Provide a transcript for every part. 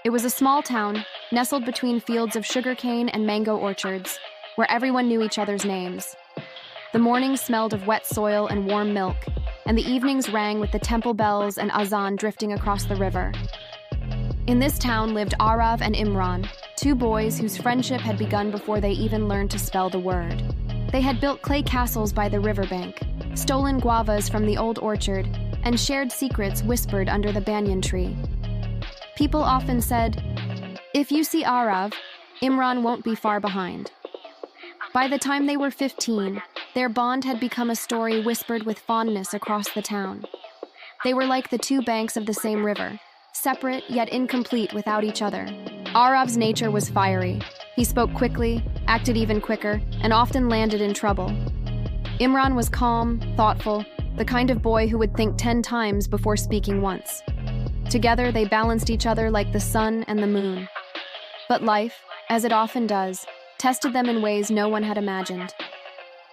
It was a small town, nestled between fields of sugarcane and mango orchards, where everyone knew each other's names. The mornings smelled of wet soil and warm milk, and the evenings rang with the temple bells and azan drifting across the river. In this town lived Arav and Imran, two boys whose friendship had begun before they even learned to spell the word. They had built clay castles by the riverbank, stolen guavas from the old orchard, and shared secrets whispered under the banyan tree. People often said, "If you see Arav, Imran won't be far behind." By the time they were 15, their bond had become a story whispered with fondness across the town. They were like the two banks of the same river, separate yet incomplete without each other. Arav's nature was fiery. He spoke quickly, acted even quicker, and often landed in trouble. Imran was calm, thoughtful, the kind of boy who would think 10 times before speaking once. Together, they balanced each other like the sun and the moon. But life, as it often does, tested them in ways no one had imagined.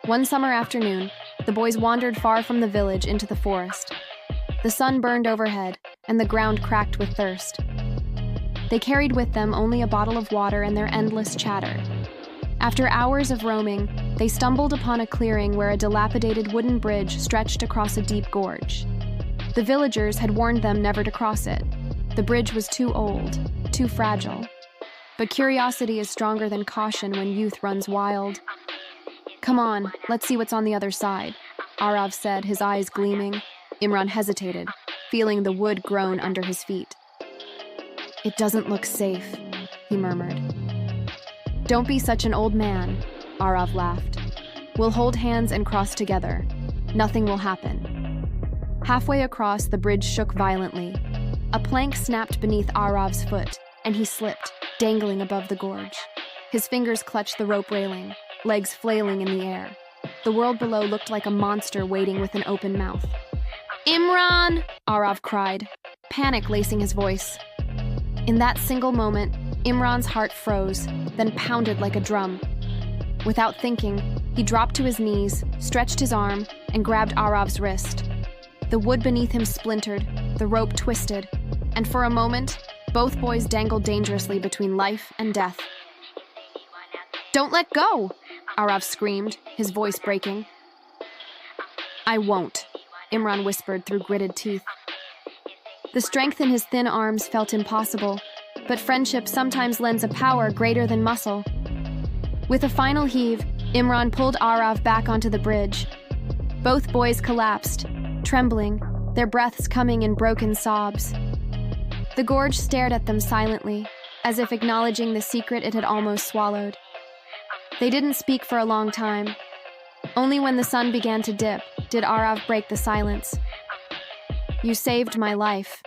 One summer afternoon, the boys wandered far from the village into the forest. The sun burned overhead, and the ground cracked with thirst. They carried with them only a bottle of water and their endless chatter. After hours of roaming, they stumbled upon a clearing where a dilapidated wooden bridge stretched across a deep gorge. The villagers had warned them never to cross it. The bridge was too old, too fragile. But curiosity is stronger than caution when youth runs wild. "Come on, let's see what's on the other side," Arav said, his eyes gleaming. Imran hesitated, feeling the wood groan under his feet. "It doesn't look safe," he murmured. "Don't be such an old man," Arav laughed. "We'll hold hands and cross together. Nothing will happen." Halfway across, the bridge shook violently. A plank snapped beneath Arav's foot, and he slipped, dangling above the gorge. His fingers clutched the rope railing, legs flailing in the air. The world below looked like a monster waiting with an open mouth. "Imran!" Arav cried, panic lacing his voice. In that single moment, Imran's heart froze, then pounded like a drum. Without thinking, he dropped to his knees, stretched his arm, and grabbed Arav's wrist. The wood beneath him splintered, the rope twisted, and for a moment, both boys dangled dangerously between life and death. "Don't let go!" Arav screamed, his voice breaking. "I won't," Imran whispered through gritted teeth. The strength in his thin arms felt impossible, but friendship sometimes lends a power greater than muscle. With a final heave, Imran pulled Arav back onto the bridge. Both boys collapsed, trembling, their breaths coming in broken sobs. The gorge stared at them silently, as if acknowledging the secret it had almost swallowed. They didn't speak for a long time. Only when the sun began to dip did Arav break the silence. "You saved my life."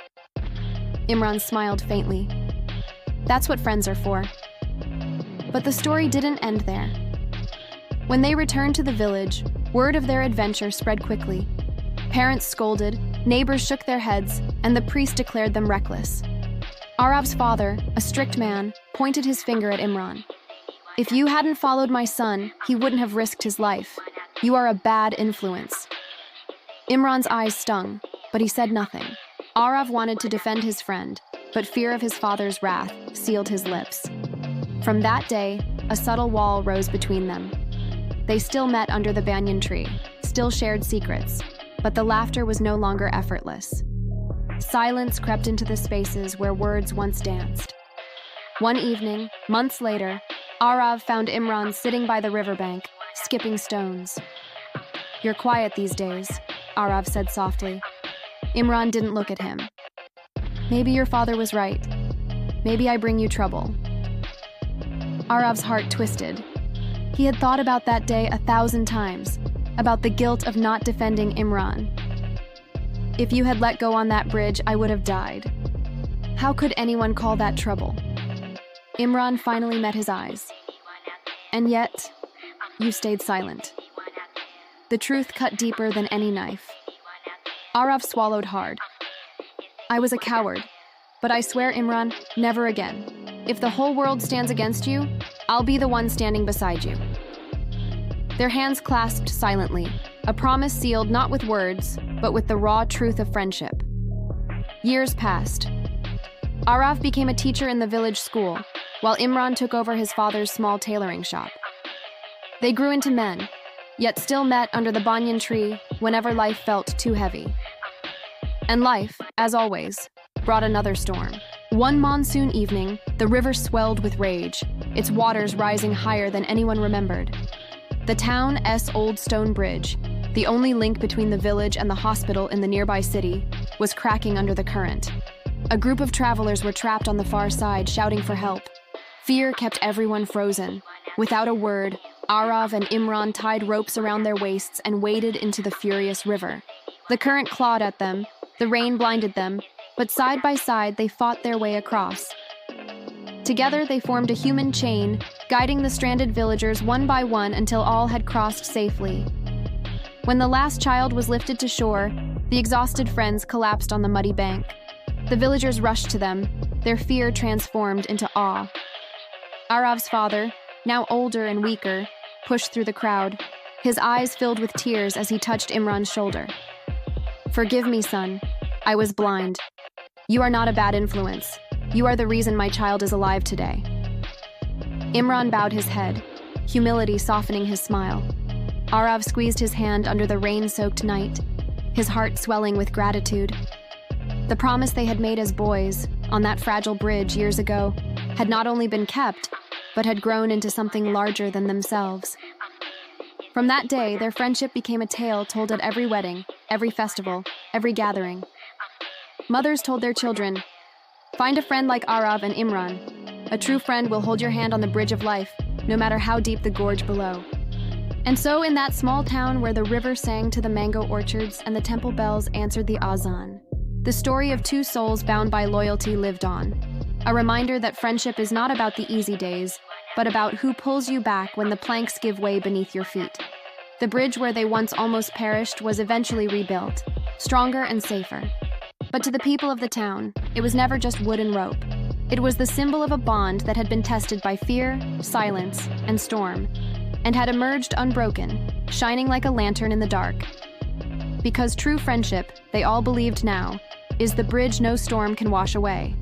Imran smiled faintly. "That's what friends are for." But the story didn't end there. When they returned to the village, word of their adventure spread quickly. Parents scolded, neighbors shook their heads, and the priest declared them reckless. Arav's father, a strict man, pointed his finger at Imran. "If you hadn't followed my son, he wouldn't have risked his life. You are a bad influence." Imran's eyes stung, but he said nothing. Arav wanted to defend his friend, but fear of his father's wrath sealed his lips. From that day, a subtle wall rose between them. They still met under the banyan tree, still shared secrets, but the laughter was no longer effortless. Silence crept into the spaces where words once danced. One evening, months later, Arav found Imran sitting by the riverbank, skipping stones. "You're quiet these days," Arav said softly. Imran didn't look at him. "Maybe your father was right. Maybe I bring you trouble." Arav's heart twisted. He had thought about that day 1,000 times, about the guilt of not defending Imran. "If you had let go on that bridge, I would have died. How could anyone call that trouble?" Imran finally met his eyes. "And yet, you stayed silent." The truth cut deeper than any knife. Arav swallowed hard. "I was a coward, but I swear, Imran, never again. If the whole world stands against you, I'll be the one standing beside you." Their hands clasped silently, a promise sealed not with words, but with the raw truth of friendship. Years passed. Araf became a teacher in the village school, while Imran took over his father's small tailoring shop. They grew into men, yet still met under the banyan tree whenever life felt too heavy. And life, as always, brought another storm. One monsoon evening, the river swelled with rage, its waters rising higher than anyone remembered. The town's old stone bridge, the only link between the village and the hospital in the nearby city, was cracking under the current. A group of travelers were trapped on the far side, shouting for help. Fear kept everyone frozen. Without a word, Arav and Imran tied ropes around their waists and waded into the furious river. The current clawed at them, the rain blinded them, but side by side they fought their way across. Together they formed a human chain, guiding the stranded villagers one by one until all had crossed safely. When the last child was lifted to shore, the exhausted friends collapsed on the muddy bank. The villagers rushed to them, their fear transformed into awe. Arav's father, now older and weaker, pushed through the crowd, his eyes filled with tears as he touched Imran's shoulder. "Forgive me, son. I was blind. You are not a bad influence. You are the reason my child is alive today." Imran bowed his head, humility softening his smile. Arav squeezed his hand under the rain-soaked night, his heart swelling with gratitude. The promise they had made as boys, on that fragile bridge years ago, had not only been kept, but had grown into something larger than themselves. From that day, their friendship became a tale told at every wedding, every festival, every gathering. Mothers told their children, "Find a friend like Arav and Imran. A true friend will hold your hand on the bridge of life, no matter how deep the gorge below." And so in that small town where the river sang to the mango orchards and the temple bells answered the azan, the story of two souls bound by loyalty lived on. A reminder that friendship is not about the easy days, but about who pulls you back when the planks give way beneath your feet. The bridge where they once almost perished was eventually rebuilt, stronger and safer. But to the people of the town, it was never just wood and rope. It was the symbol of a bond that had been tested by fear, silence, and storm, and had emerged unbroken, shining like a lantern in the dark. Because true friendship, they all believed now, is the bridge no storm can wash away.